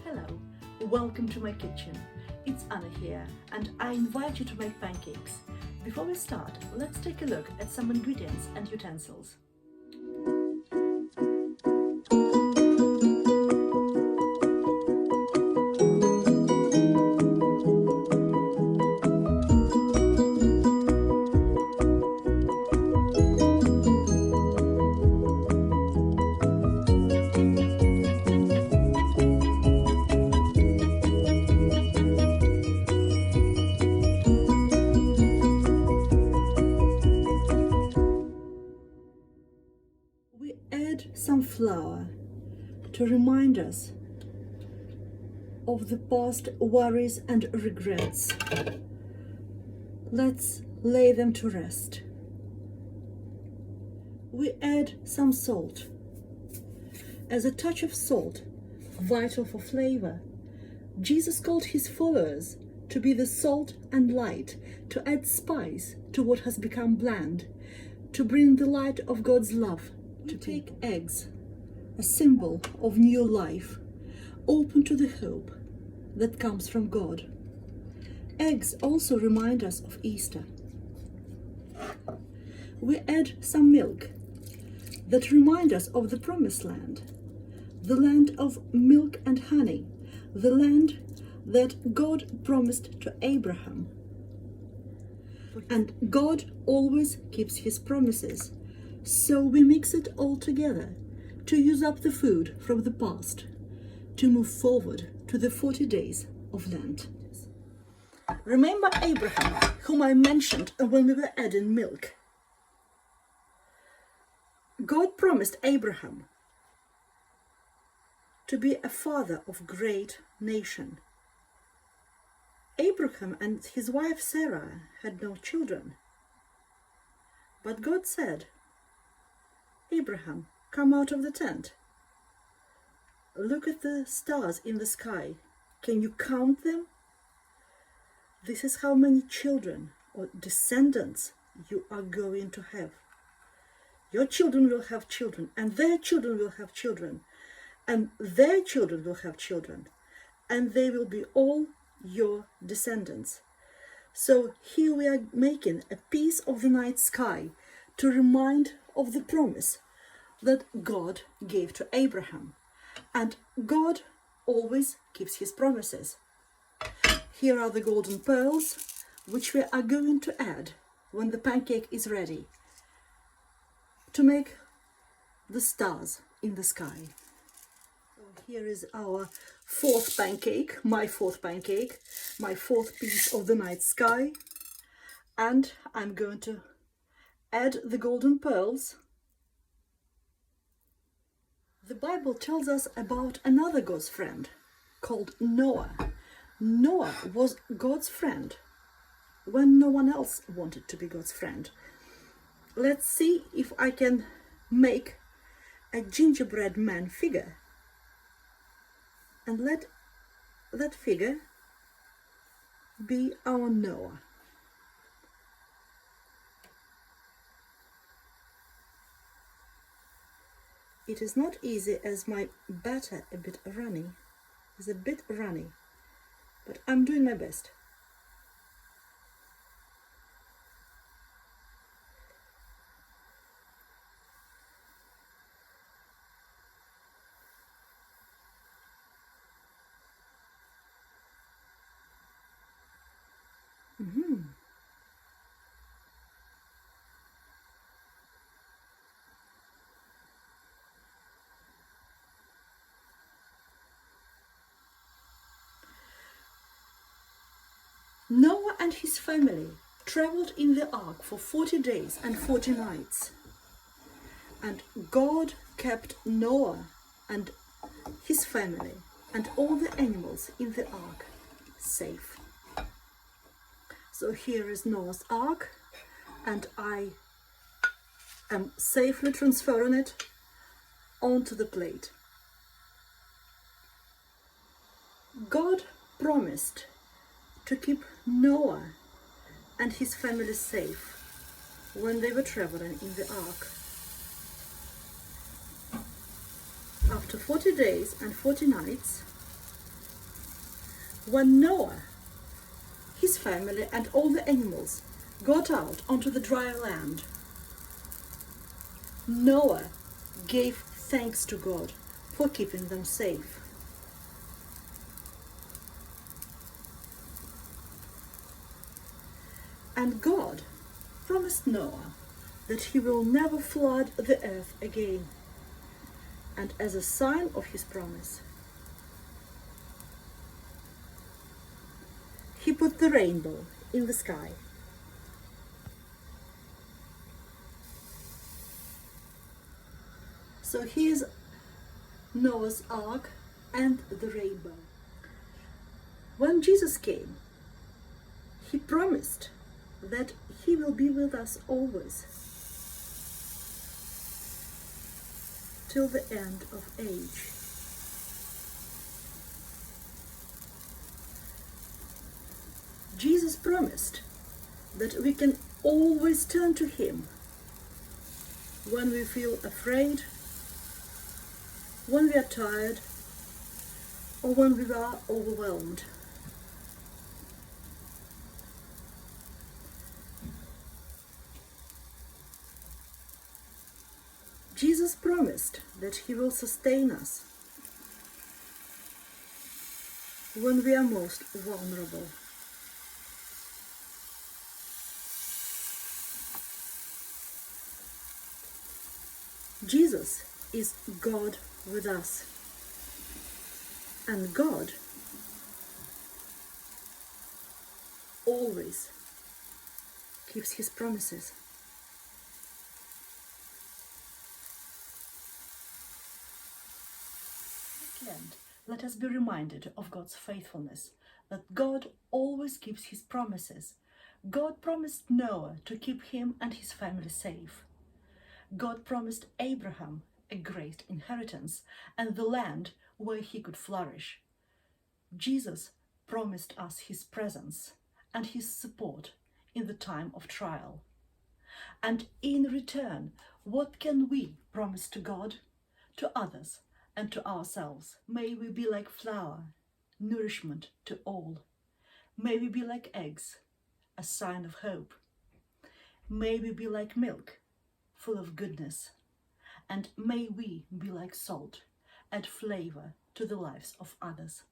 Hello, welcome to my kitchen. It's Anna here and I invite you to make pancakes. Before we start, let's take a look at some ingredients and utensils. We add some flour to remind us of the past worries and regrets. Let's lay them to rest. We add some salt. As a touch of salt, vital for flavor, Jesus called his followers to be the salt and light, to add spice to what has become bland, to bring the light of God's love. To take eggs, a symbol of new life, open to the hope that comes from God. Eggs also remind us of Easter. We add some milk that remind us of the promised land, the land of milk and honey, the land that God promised to Abraham. And God always keeps his promises. So we mix it all together to use up the food from the past, to move forward to the 40 days of Lent. Remember Abraham, whom I mentioned when we were adding milk. God promised Abraham to be a father of great nation. Abraham and his wife Sarah had no children. But God said, Abraham, come out of the tent. Look at the stars in the sky. Can you count them? This is how many children or descendants you are going to have. Your children will have children, and their children will have children, and their children will have children, and they will be all your descendants. So here we are making a piece of the night sky to remind of the promise that God gave to Abraham. And God always keeps his promises. Here are the golden pearls, which we are going to add when the pancake is ready, to make the stars in the sky. So here is our fourth pancake, my fourth piece of the night sky. And I'm going to add the golden pearls. The Bible tells us about another God's friend called Noah. Noah was God's friend when no one else wanted to be God's friend. Let's see if I can make a gingerbread man figure. And let that figure be our Noah. It is not easy as my batter a bit runny. It's a bit runny, but I'm doing my best. Noah and his family traveled in the ark for 40 days and 40 nights. And God kept Noah and his family and all the animals in the ark safe. So here is Noah's ark, and I am safely transferring it onto the plate. God promised to keep Noah and his family safe when they were traveling in the ark. After 40 days and 40 nights, When Noah, his family and all the animals got out onto the dry land, Noah gave thanks to God for keeping them safe. And God promised Noah that he will never flood the earth again. And as a sign of his promise, he put the rainbow in the sky. So here's Noah's Ark and the rainbow. When Jesus came, he promised that he will be with us always, till the end of age. Jesus promised that we can always turn to him when we feel afraid, when we are tired, or when we are overwhelmed. Jesus promised that he will sustain us when we are most vulnerable. Jesus is God with us, and God always keeps his promises. And let us be reminded of God's faithfulness, that God always keeps his promises. God promised Noah to keep him and his family safe. God promised Abraham a great inheritance and the land where he could flourish. Jesus promised us his presence and his support in the time of trial. And in return, what can we promise to God, to others, and to ourselves? May we be like flour, nourishment to all. May we be like eggs, a sign of hope. May we be like milk, full of goodness. And may we be like salt, add flavor to the lives of others.